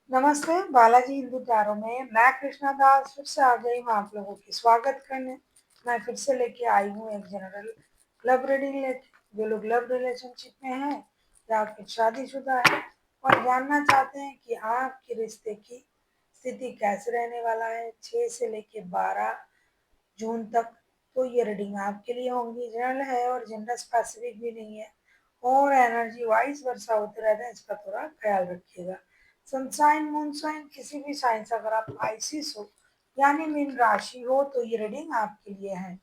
नमस्ते, बालाजी हिंदू टैरो में मैं कृष्णा दास फिर से आ गई हूँ आप लोगों की स्वागत करने। मैं फिर से लेके आई हूँ एक जनरल लव रीडिंग लेके। जो लोग लव रिलेशनशिप में हैं या फिर शादीशुदा है और जानना चाहते हैं कि आपके रिश्ते की स्थिति कैसे रहने वाला है 6 से लेके 12 जून तक, तो ये रीडिंग आपके लिए होंगी। जनरल है और जेंडर स्पेसिफिक भी नहीं है और एनर्जी वाइज वर्षा होते रहता है, इसका थोड़ा ख्याल रखिएगा। सनसाइन मूनसाइन किसी भी साइन से अगर आप पाइसिस हो यानी मीन राशि हो तो ये रीडिंग आपके लिए है।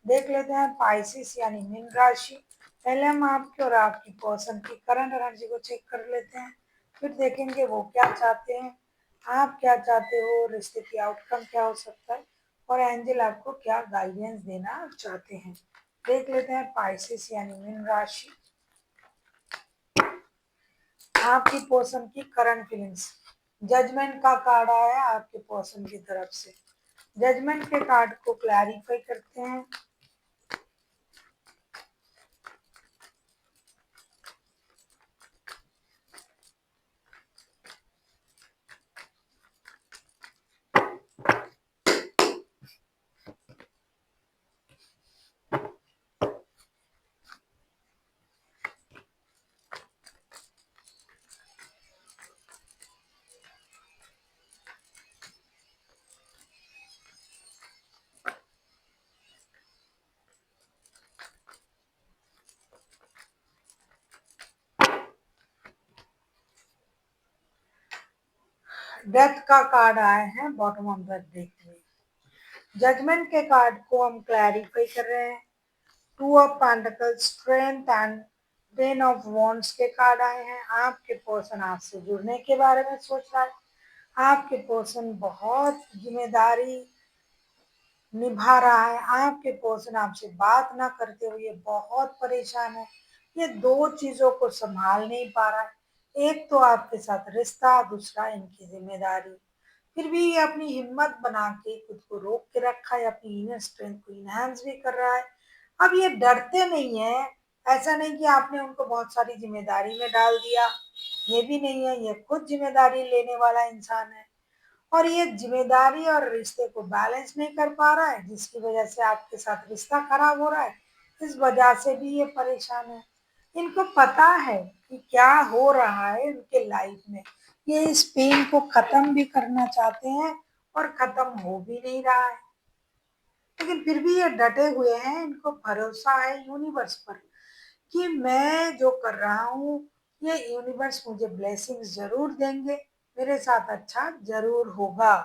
देख लेते हैं पाइसिस यानी मीन राशि। पहले हम आपके और आपकी पर्सन की करंट एनर्जी को चेक कर लेते हैं, फिर देखेंगे वो क्या चाहते हैं, आप क्या चाहते हो, रिश्ते की आउटकम क्या हो सकता है और एंजल आपको क्या गाइडेंस देना चाहते हैं। देख लेते हैं पाइसिस यानी मीन राशि, आपकी पर्सन की करंट फीलिंग्स। जजमेंट का कार्ड आया आपके पर्सन की तरफ से। जजमेंट के कार्ड को क्लैरिफाई करते हैं। डेथ का कार्ड आए हैं बॉटम ऑफ द डेक में। जजमेंट के कार्ड को हम क्लैरिफाई कर रहे हैं। Two of pentacles, strength and ten of wands के कार्ड आए हैं। आपके पर्सन आपसे जुड़ने के बारे में सोच रहा है। आपके पर्सन बहुत जिम्मेदारी निभा रहा है। आपके पर्सन आपसे बात ना करते हुए बहुत परेशान है। ये दो चीजों को संभाल नहीं पा रहा है, एक तो आपके साथ रिश्ता, दूसरा इनकी जिम्मेदारी। फिर भी ये अपनी हिम्मत बना के खुद को रोक के रखा है, अपनी इनर स्ट्रेंथ को इनहेंस भी कर रहा है। अब ये डरते नहीं है। ऐसा नहीं कि आपने उनको बहुत सारी जिम्मेदारी में डाल दिया, ये भी नहीं है। ये खुद जिम्मेदारी लेने वाला इंसान है और ये जिम्मेदारी और रिश्ते को बैलेंस नहीं कर पा रहा है, जिसकी वजह से आपके साथ रिश्ता खराब हो रहा है। इस वजह से भी ये परेशान है। इनको पता है कि क्या हो रहा है उनके लाइफ में। ये इस पेन को खत्म भी करना चाहते हैं और खत्म हो भी नहीं रहा है, लेकिन फिर भी ये डटे हुए हैं। इनको भरोसा है यूनिवर्स पर कि मैं जो कर रहा हूँ ये यूनिवर्स मुझे ब्लेसिंग्स जरूर देंगे, मेरे साथ अच्छा जरूर होगा।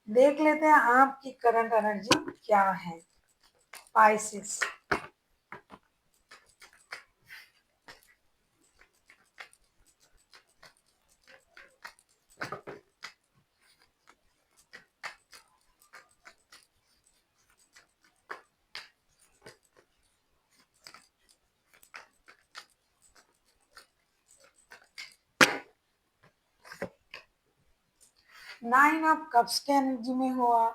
देख लेते हैं आपकी करंट एनर्जी क्या है पाइसिस। 9 ऑफ कप्स के एनर्जी में हुआ।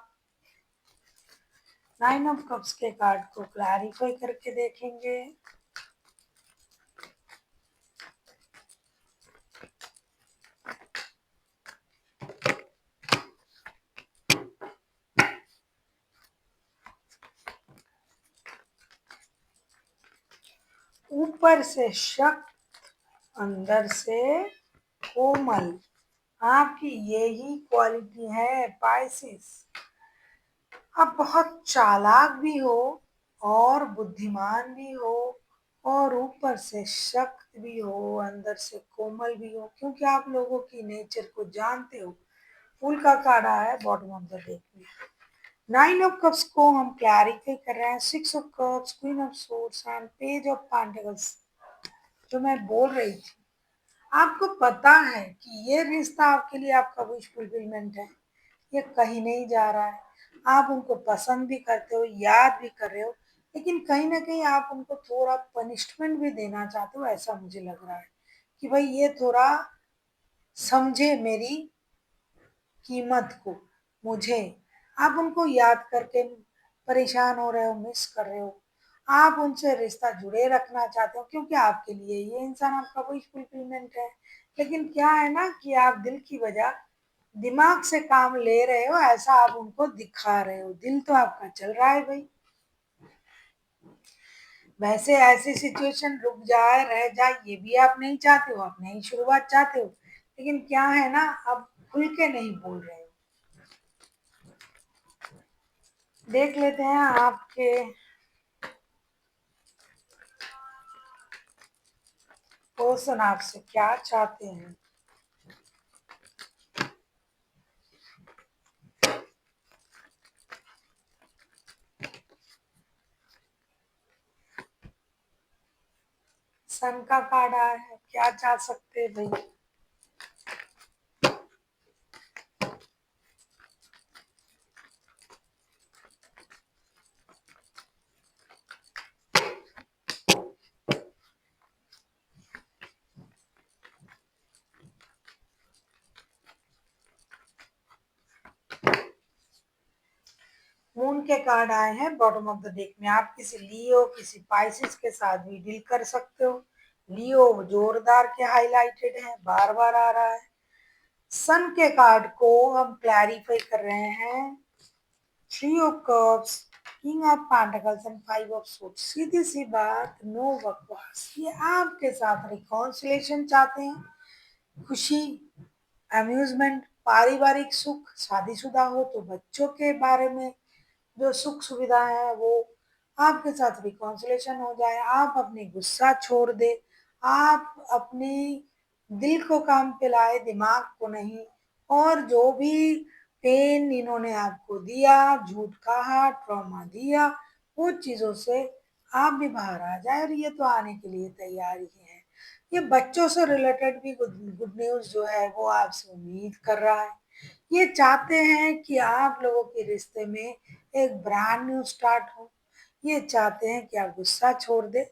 9 ऑफ कप्स के कार्ड को क्लैरिफाई करके देखेंगे। ऊपर से शक, अंदर से कोमल, आपकी यही क्वालिटी है पाइसिस। आप बहुत चालाक भी हो और बुद्धिमान भी हो और ऊपर से सख्त भी हो, अंदर से कोमल भी हो, क्योंकि आप लोगों की नेचर को जानते हो। फूल का कार्ड आया है बॉटम ऑफ द डेक में। 9 ऑफ कप्स को हम क्लैरिफाई कर रहे हैं। 6 of cups, queen of swords and page of pentacles. जो मैं बोल रही थी, आपको पता है कि ये रिश्ता आपके लिए आपका विश फुलफिलमेंट है। ये कहीं नहीं जा रहा है। आप उनको पसंद भी करते हो, याद भी कर रहे हो, लेकिन कहीं ना कहीं आप उनको थोड़ा पनिशमेंट भी देना चाहते हो, ऐसा मुझे लग रहा है कि भाई ये थोड़ा समझे मेरी कीमत को, मुझे। आप उनको याद करके परेशान हो रहे हो, मिस कर रहे हो। आप उनसे रिश्ता जुड़े रखना चाहते हो क्योंकि आपके लिए ये इंसान आपका कोई फुलफिलमेंट है। लेकिन क्या है ना कि आप दिल की बजाय दिमाग से काम ले रहे हो, ऐसा आप उनको दिखा रहे हो। दिल तो आपका चल रहा है भाई। वैसे ऐसी सिचुएशन रुक जाए, रह जाए, ये भी आप नहीं चाहते हो, आप नई शुरुआत चाहते हो। लेकिन क्या है ना, अब खुल के नहीं बोल रहे हो। देख लेते हैं आपके पर्सन आपसे क्या चाहते हैं। सन का कार्ड आया है, क्या चाह सकते हैं भाई। मून के कार्ड आए हैं बॉटम ऑफ द डेक में। आप किसी लियो, किसी पाइसिस के साथ भी डील कर सकते हो। लियो जोरदार के हाईलाइटेड है, बार बार आ रहा है। सन के कार्ड को हम क्लैरिफाई कर रहे हैं। Three of cups, king of pentacles and five of suits. सीधी सी बात, नो बकवास। ये आपके साथ रिकॉन्सिलेशन चाहते हैं, खुशी, अम्यूजमेंट, पारिवारिक सुख। शादीशुदा हो तो बच्चों के बारे में जो सुख सुविधा है वो आपके साथ रिकॉन्सिलेशन हो जाए। आप अपनी गुस्सा छोड़ दे, आप अपनी दिल को काम पे लाए, दिमाग को नहीं। और जो भी पेन इन्होंने आपको दिया, झूठ कहा, ट्रॉमा दिया, वो चीजों से आप भी बाहर आ जाए। और ये तो आने के लिए तैयार ही है। ये बच्चों से रिलेटेड भी गुड गुड न्यूज जो है वो आपसे उम्मीद कर रहा है। ये चाहते हैं कि आप लोगों के रिश्ते में एक ब्रांड न्यू स्टार्ट हो। ये चाहते हैं कि आप गुस्सा छोड़ दे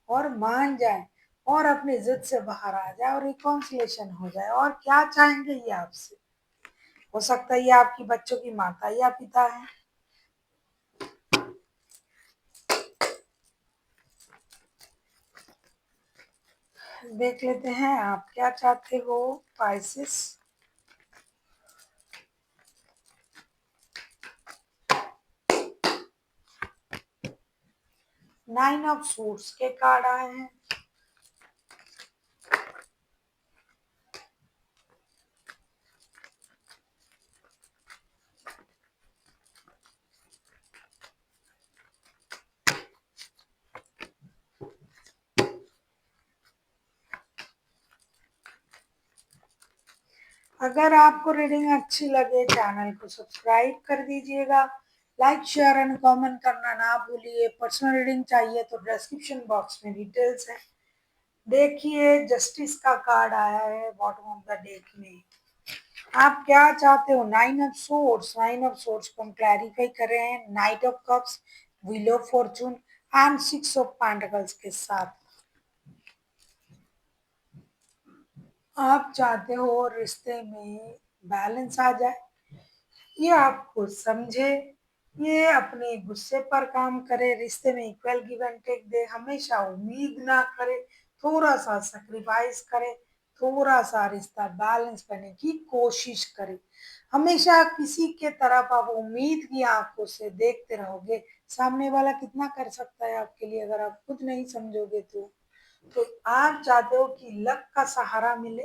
और मान जाए और अपनी जिद से बाहर आ जाए और रिकॉन्सिलेशन हो जाए। और क्या चाहेंगे ये आपसे। हो सकता है ये आपकी बच्चों की माता या पिता है। देख लेते हैं आप क्या चाहते हो पाइसिस। नाइन ऑफ सूट्स के कार्ड आए हैं। अगर आपको रीडिंग अच्छी लगे चैनल को सब्सक्राइब कर दीजिएगा। लाइक शेयर एंड कमेंट करना ना भूलिए। पर्सनल रीडिंग चाहिए तो डिस्क्रिप्शन बॉक्स में डिटेल्स है। देखिए जस्टिस का कार्ड आया है बॉटम ऑफ द डेक में। आप क्या चाहते हो। Nine of swords, nine of swords को हम क्लैरिफाई कर रहे हैं night of cups, wheel of Fortune and six of pentacles के साथ। आप चाहते हो रिश्ते में बैलेंस आ जाए, ये आपको समझे, ये अपने गुस्से पर काम करे, रिश्ते में इक्वल गिव एंड टेक दे, हमेशा उम्मीद ना करे, थोड़ा सा सेक्रीफाइस करे, थोड़ा सा रिश्ता बैलेंस करने की कोशिश करे। हमेशा किसी के तरफ आप उम्मीद की आंखों से देखते रहोगे, सामने वाला कितना कर सकता है आपके लिए अगर आप खुद नहीं समझोगे तो आप चाहते हो कि लक का सहारा मिले,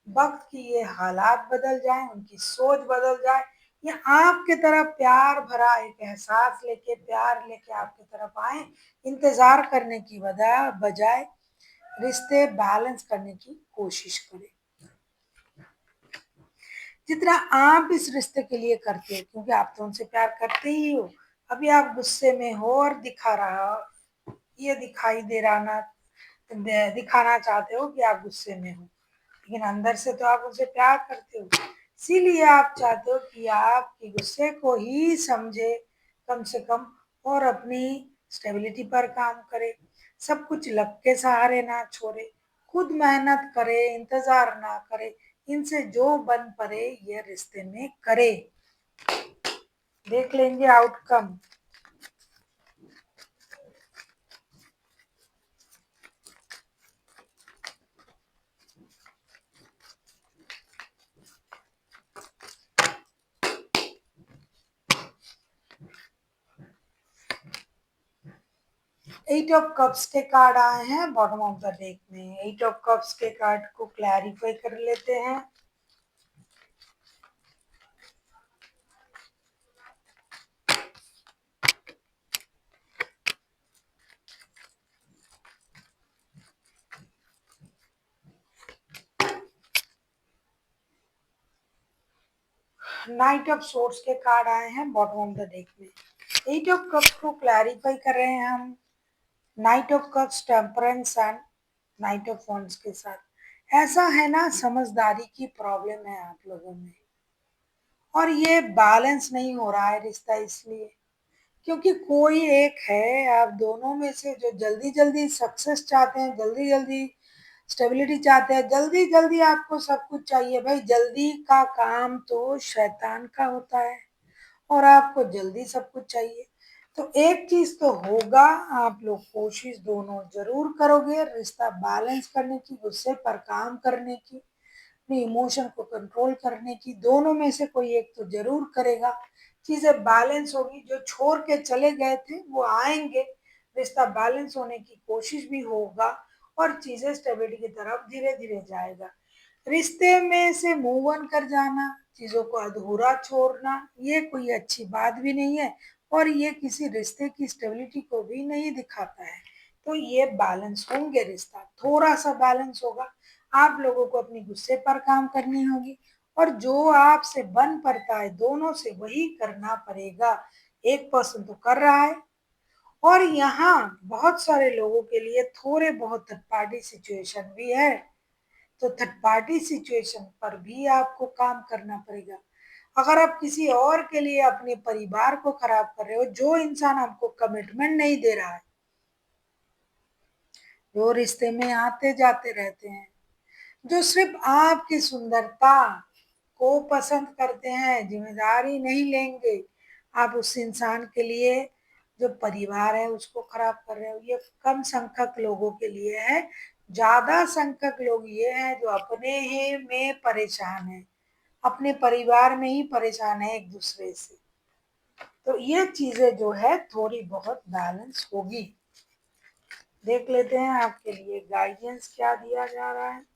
वक्त की ये हालात बदल जाए, उनकी सोच बदल जाए, या आपके तरफ प्यार भरा एक एहसास लेके, प्यार लेके आपकी तरफ आए। इंतजार करने की बजाय रिश्ते बैलेंस करने की कोशिश करें। जितना आप इस रिश्ते के लिए करते हो, क्योंकि आप तो उनसे प्यार करते ही हो। अभी आप गुस्से में हो और दिखा रहा, ये दिखाई दे रहा ना, दिखाना चाहते हो कि आप गुस्से में हो, लेकिन अंदर से तो आप उनसे प्यार करते हो। इसीलिए आप चाहते हो कि आपके गुस्से को ही समझे कम से कम, और अपनी स्टेबिलिटी पर काम करे। सब कुछ लक के सहारे ना छोड़े, खुद मेहनत करे, इंतजार ना करे, इनसे जो बन पड़े ये रिश्ते में करे। देख लेंगे आउटकम। एट ऑफ कप्स के कार्ड आए हैं बॉटम ऑफ द डेक में। एट ऑफ कप्स के कार्ड को क्लैरिफाई कर लेते हैं। नाइट ऑफ सोर्ड्स के कार्ड आए हैं बॉटम ऑफ द डेक में। एट ऑफ कप्स को क्लैरिफाई कर रहे हैं हम night of cups, temperance and night of wands के साथ। ऐसा है ना, समझदारी की प्रॉब्लम है आप लोगों में और ये बैलेंस नहीं हो रहा है रिश्ता, इसलिए क्योंकि कोई एक है आप दोनों में से जो जल्दी जल्दी सक्सेस चाहते हैं, जल्दी जल्दी स्टेबिलिटी चाहते हैं, जल्दी जल्दी आपको सब कुछ चाहिए। भाई जल्दी का काम तो शैतान का होता है और आपको जल्दी सब कुछ चाहिए। तो एक चीज तो होगा, आप लोग कोशिश दोनों जरूर करोगे रिश्ता बैलेंस करने की, गुस्से पर काम करने की, अपने इमोशन को कंट्रोल करने की। दोनों में से कोई एक तो जरूर करेगा, चीजें बैलेंस होगी। जो छोड़ के चले गए थे वो आएंगे, रिश्ता बैलेंस होने की कोशिश भी होगा और चीजें स्टेबिलिटी की तरफ धीरे धीरे जाएगा। रिश्ते में से मूव ऑन कर जाना, चीजों को अधूरा छोड़ना, ये कोई अच्छी बात भी नहीं है और ये किसी रिश्ते की स्टेबिलिटी को भी नहीं दिखाता है। तो ये बैलेंस होंगे, रिश्ता थोड़ा सा बैलेंस होगा। आप लोगों को अपनी गुस्से पर काम करनी होगी और जो आपसे बन पड़ता है दोनों से वही करना पड़ेगा। एक पर्सन तो कर रहा है और यहाँ बहुत सारे लोगों के लिए थोड़े बहुत थर्ड पार्टी सिचुएशन भी है। तो थर्ड पार्टी सिचुएशन पर भी आपको काम करना पड़ेगा। अगर आप किसी और के लिए अपने परिवार को खराब कर रहे हो, जो इंसान आपको कमिटमेंट नहीं दे रहा है, जो रिश्ते में आते जाते रहते हैं, जो सिर्फ आपकी सुंदरता को पसंद करते हैं, जिम्मेदारी नहीं लेंगे, आप उस इंसान के लिए जो परिवार है उसको खराब कर रहे हो। ये कम संख्यक लोगों के लिए है, ज्यादा संख्यक लोग ये हैं जो अपने ही में परेशान है, अपने परिवार में ही परेशान है एक दूसरे से। तो ये चीजें जो है थोड़ी बहुत बैलेंस होगी। देख लेते हैं आपके लिए गाइडेंस क्या दिया जा रहा है।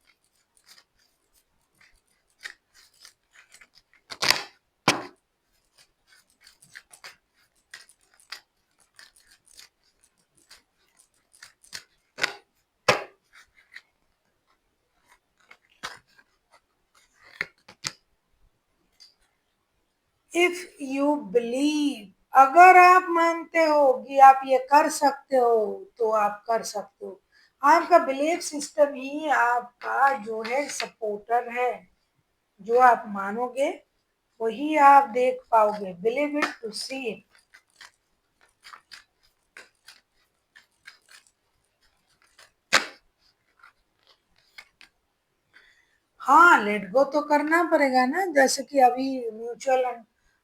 इफ यू बिलीव, अगर आप मानते हो कि आप ये कर सकते हो तो आप कर सकते हो। आपका बिलीफ सिस्टम ही आपका जो है सपोर्टर है। जो आप मानोगे वही आप देख पाओगे। Believe it to see it. हाँ, लेट गो तो करना पड़ेगा ना। जैसे कि अभी म्यूचुअल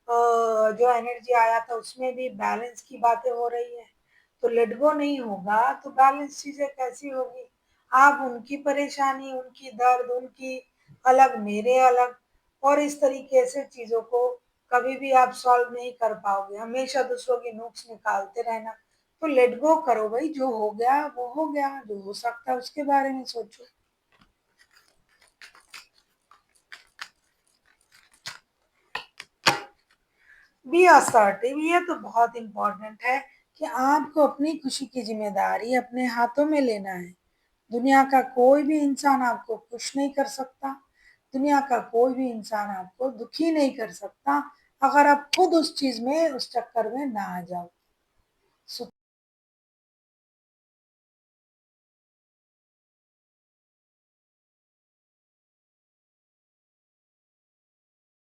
जो एनर्जी आया था उसमें भी बैलेंस की बातें हो रही है। तो लेट गो नहीं होगा तो बैलेंस चीजें कैसी होगी। आप उनकी परेशानी, उनकी दर्द, उनकी अलग, मेरे अलग, और इस तरीके से चीजों को कभी भी आप सॉल्व नहीं कर पाओगे। हमेशा दूसरों की नुक्स निकालते रहना। तो लेट गो करो भाई, जो हो गया वो हो गया, जो हो सकता है उसके बारे में सोचो। बी असर्टिव, ये तो बहुत इंपॉर्टेंट है कि आपको अपनी खुशी की जिम्मेदारी अपने हाथों में लेना है। दुनिया का कोई भी इंसान आपको खुश नहीं कर सकता, दुनिया का कोई भी इंसान आपको दुखी नहीं कर सकता, अगर आप खुद उस चीज में, उस चक्कर में ना आ जाओ।